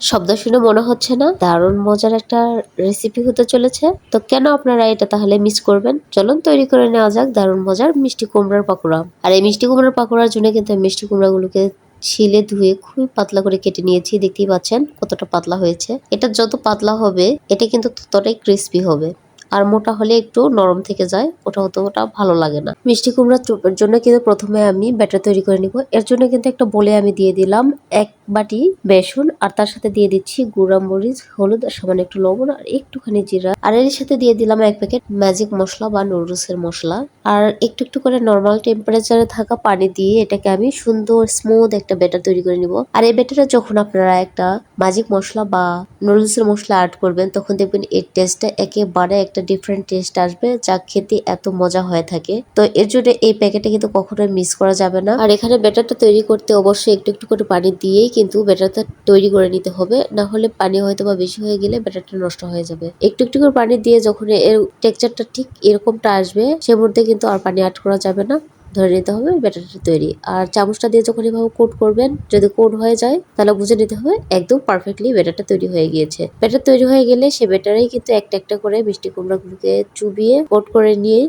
শব্দ শুনে মনে হচ্ছে না দারুণ মজার একটা রেসিপি হতে চলেছে? তো কেন আপনারা এটা তাহলে মিস করবেন? চলুন তৈরি করে নেওয়া যাক দারুণ মজার মিষ্টি কুমড়ার পাকোড়া। আর এই মিষ্টি কুমড়ার পাকোড়ার জন্য কিন্তু আমি মিষ্টি কুমড়াগুলোকে ছিলে ধুয়ে খুবই পাতলা করে কেটে নিয়েছি। দেখতেই পাচ্ছেন কতটা পাতলা হয়েছে। এটা যত পাতলা হবে এটা কিন্তু ততটাই ক্রিস্পি হবে। আর মোটা হলে একটু নরম থেকে যায়, ওটা ভালো লাগে না। মিষ্টি কুমড়ার চোপের জন্য কিন্তু প্রথমে আমি ব্যাটার তৈরি করে নিব। এর জন্য কিন্তু একটা বলে আমি দিয়ে দিলাম 1 বাটি বেসন, আর তার সাথে দিয়ে দিচ্ছি গুঁড়া মরিচ, হলুদ, আর সামান্য একটু লবণ আর একটুখানি জিরা। আর এর সাথে দিয়ে দিলাম 1 প্যাকেট ম্যাজিক মশলা বা নুডলসের মশলা। আর একটু একটু করে নর্মাল টেম্পারেচারে থাকা পানি দিয়ে এটাকে আমি সুন্দর স্মুথ একটা ব্যাটার তৈরি করে নিব। আর এই ব্যাটারে যখন আপনারা একটা ম্যাজিক মশলা বা নুডলসের মশলা অ্যাড করবেন তখন দেখবেন এর টেস্টটা একেবারে একটা ডিফারেন্ট টেস্ট আসবে, যা খেতে এত মজা হয়ে থাকে। তো এর জন্য এই প্যাকেটে কিন্তু কখনোই মিস করা যাবে না। আর এখানে ব্যাটারটা তৈরি করতে অবশ্যই একটু একটু করে পানি দিয়েই কিন্তু ব্যাটারটা তৈরি করে নিতে হবে, না হলে পানি হয়তো বা বেশি হয়ে গেলে ব্যাটারটা নষ্ট হয়ে যাবে। একটু একটু করে পানি দিয়ে যখন এর টেক্সচারটা ঠিক এরকমটা আসবে সে মধ্যে কিন্তু আর পানি অ্যাড করা যাবে না, ধরে নিতে হবে ব্যাটারটা তৈরি। আর চামচটা দিয়ে যখন এভাবে কোট করবেন, যদি কোট হয়ে যায় তাহলে বুঝে নিতে হবে একদম পারফেক্টলি ব্যাটারটা তৈরি হয়ে গিয়েছে। ব্যাটার তৈরি হয়ে গেলে সে ব্যাটারেই কিন্তু একটা একটা করে মিষ্টি কুমড়াগুলোকে চুবিয়ে কোট করে নিয়ে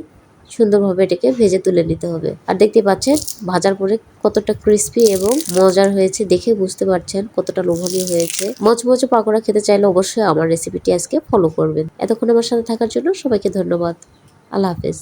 সুন্দরভাবে এটাকে ভেজে তুলে নিতে হবে। আর দেখতে পাচ্ছেন ভাজার পরে কতটা ক্রিস্পি এবং মজার হয়েছে, দেখে বুঝতে পারছেন কতটা লোভনীয় হয়েছে। মচমচে পাকোড়া খেতে চাইলে অবশ্যই আমার রেসিপিটি আজকে ফলো করবেন। এতক্ষণ আমার সাথে থাকার জন্য সবাইকে ধন্যবাদ। আল্লাহ হাফেজ।